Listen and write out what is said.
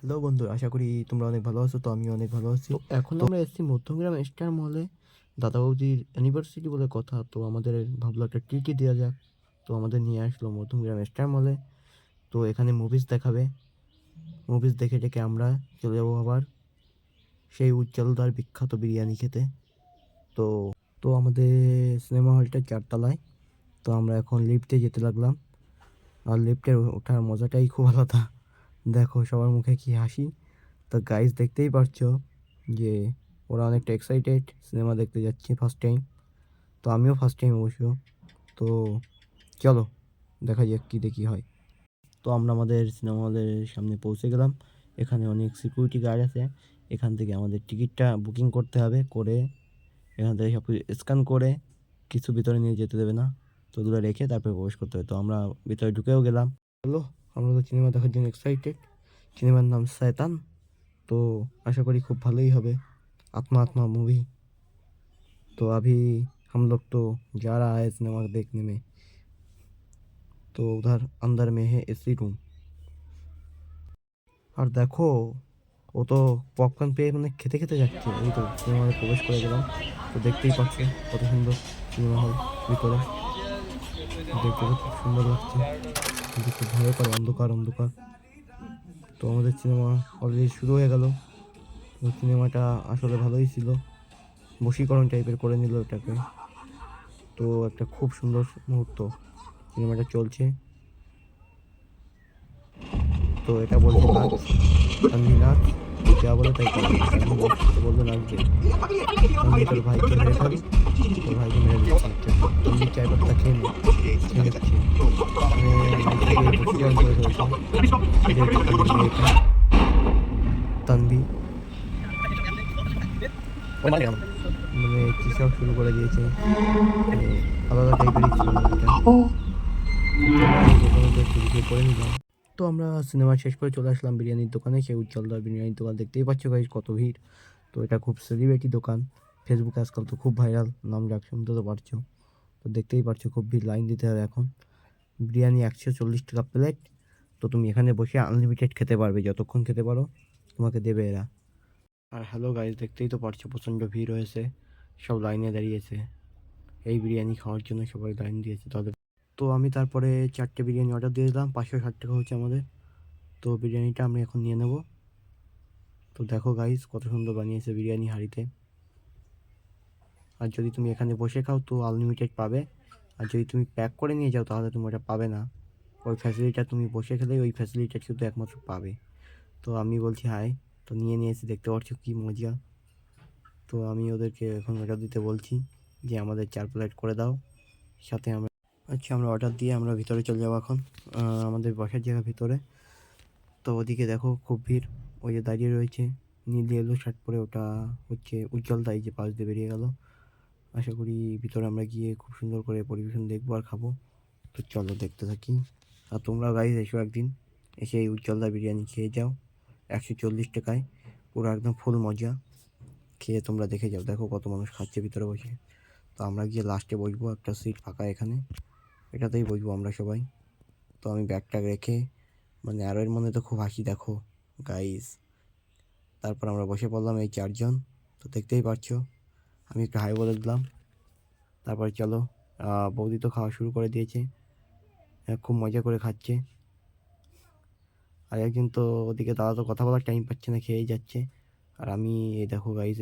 Hello বন্ধু, আশা করি তোমরা অনেক ভালো আছো। তো আমি অনেক ভালো আছি। তো এখন আমরা এসেছি মধ্যমগ্রাম স্টার মলে। দাদা বৌদির অ্যানিভার্সারি বলে কথা, তো আমাদের ভাবলো একটা ট্রিটই দেওয়া যাক। তো আমাদের নিয়ে আসলো মধ্যমগ্রাম স্টার মলে। তো এখানে মুভিজ দেখাবে। মুভিজ দেখে টেকে আমরা চলে যাবো আবার সেই উজ্জ্বলদার বিখ্যাত বিরিয়ানি খেতে। তো তো আমাদের সিনেমা হলটা 4 তলায়। তো আমরা এখন লিফটে যেতে লাগলাম। আর লিফটের ওঠার মজাটাই খুব আলাদা। দেখো সবার মুখে কি হাসি। তো গাইস, দেখতেই পারছো যে ওরা অনেকটা এক্সাইটেড, সিনেমা দেখতে যাচ্ছে ফার্স্ট টাইম। তো আমিও ফার্স্ট টাইম অবশ্য। তো চলো দেখা যাক কী দেখি হয়। তো আমরা আমাদের সিনেমা হলের সামনে পৌঁছে গেলাম। এখানে অনেক সিকিউরিটি গার্ড আছে। এখান থেকে আমাদের টিকিটটা বুকিং করতে হবে, করে এখান থেকে সব কিছু স্ক্যান করে কিছু ভিতরে নিয়ে যেতে দেবে না। তো ওগুলো রেখে তারপরে প্রবেশ করতে হবে। তো আমরা ভিতরে ঢুকেও গেলাম। হ্যালো, আমরা তো সিনেমা দেখার জন্য এক্সাইটেড। সিনেমার নাম শয়তান। तो आशा करी खूब भालो ही হবে। आत्मा आत्मा मूवी। तो अभी हम लोग तो जा रहा है सिनेमा देखने में। तो उधर अंदर में है एसी रूम। আর দেখো, ও তো পপকর্ন পেয়ে মানে খেতে খেতে যাচ্ছে। এই তো সিনেমা হলে প্রবেশ করে গেলাম। তো দেখতেই পাচ্ছো কত সুন্দর সিনেমা হল ভিতরে। দেখতে তো খুব সুন্দর লাগছে, কিন্তু খুব ভয়ঙ্কর, অন্ধকার অন্ধকার। তো আমাদের সিনেমা অলরেডি শুরু হয়ে গেল। তো সিনেমাটা আসলে ভালোই ছিল, বশীকরণ টাইপের করে নিল এটাকে। তো একটা খুব সুন্দর মুহূর্ত, সিনেমাটা চলছে। তো এটা বলছে নাচ, তানভি নাচ। তো যা বলে তাই করে। তানভি নাচতে বললো নাচবে। তানভি তোর ভাইকে মেরে ফেল, তোর ভাইকে মেরে দিচ্ছে। তানভি চায় পাত্তা খেয়ে নে, খেয়ে নিচ্ছে। মানে লাইফ থেকে বশীকরণ করে ফেলছে এদের মেয়েকে। তানভি মানে কী সব শুরু করে দিয়েছে। মানে আলাদা টাইপেরই ছিল মুভিটা। তো চলো আমি প্রথমত একটু রিভিউ করে নিলাম। তো আমরা সিনেমা শেষ করে চলে আসলাম বিরিয়ানির দোকানে। সেই উজ্জ্বলদার বিরিয়ানির দোকান, দেখতেই পাচ্ছ গাইস কত ভিড়। তো এটা খুব সেলিব্রিটি দোকান, ফেসবুকে আজকাল তো খুব ভাইরাল নাম ডাক, শুনতে তো পারছো। তো দেখতেই পারছো খুব ভিড়, লাইন দিতে হবে এখন। বিরিয়ানি 140 টাকা প্লেট। তো তুমি এখানে বসে আনলিমিটেড খেতে পারবে, যতক্ষণ খেতে পারো তোমাকে দেবে এরা। আর হ্যালো গাইস, দেখতেই তো পারছো প্রচণ্ড ভিড় হয়েছে, সব লাইনে দাঁড়িয়েছে এই বিরিয়ানি খাওয়ার জন্য, সবাই লাইন দিয়েছে তাদের। তো আমি তারপরে 4টে বিরিয়ানি অর্ডার দিয়ে দিলাম, 560 টাকা হচ্ছে আমাদের। তো বিরিয়ানিটা আমি এখন নিয়ে নেব। তো দেখো গাইস কত সুন্দর বানিয়েছে বিরিয়ানি হাঁড়িতে। আর যদি তুমি এখানে বসে খাও তো আনলিমিটেড পাবে। আর যদি তুমি প্যাক করে নিয়ে যাও তাহলে তুমি ওটা পাবে না। ওই ফ্যাসিলিটিটা তুমি বসে খেলেই ওই ফ্যাসিলিটিটা শুধু একমাত্র পাবে। তো আমি বলছি হাই। তো নিয়ে নিয়েছি, দেখতে পাচ্ছ কী মজা। তো আমি ওদেরকে এখন অর্ডার দিতে বলছি যে আমাদের 4 প্লেট করে দাও। সাথে আমরা আচ্ছা, আমরা অর্ডার দিয়ে আমরা ভিতরে চলে যাবো এখন। আমাদের বসার জায়গা ভিতরে। তো ওদিকে দেখো খুব ভিড়, ওই যে দাঁড়িয়ে রয়েছে নীল ইয়েলো শার্ট পরে, ওটা হচ্ছে উজ্জ্বল দাই যে পাশ দিয়ে বেরিয়ে গেল। আশা করি ভিতরে আমরা গিয়ে খুব সুন্দর করে পরিবেশন দেখবো আর খাবো। তো চলো দেখতে থাকি। আর তোমরা গাইজ এসো একদিন, এসে এই উজ্জ্বলদা বিরিয়ানি খেয়ে যাও 140 টাকায়, পুরো একদম ফুল মজা। খেয়ে তোমরা দেখে যাও, দেখো কত মানুষ খাচ্ছে ভিতরে বসে। তো আমরা গিয়ে লাস্টে বসবো, একটা সিট ফাঁকা এখানে, এটাতেই বসবো আমরা সবাই। তো আমি ব্যাগটা রেখে, মানে আরও এর মধ্যে তো খুব হাসি দেখো গাইজ। তারপর আমরা বসে পড়লাম এই 4জন। তো দেখতেই পারছো, আমি একটু হাই বলে দিলাম। তারপর চলো, বৌদি তো খাওয়া শুরু করে দিয়েছে, খুব মজা করে খাচ্ছে। আর একজন তো ওদিকে, দাদা তো কথা বলার টাইম পাচ্ছে না, খেয়েই যাচ্ছে। আর আমি এই দেখো গাইজ,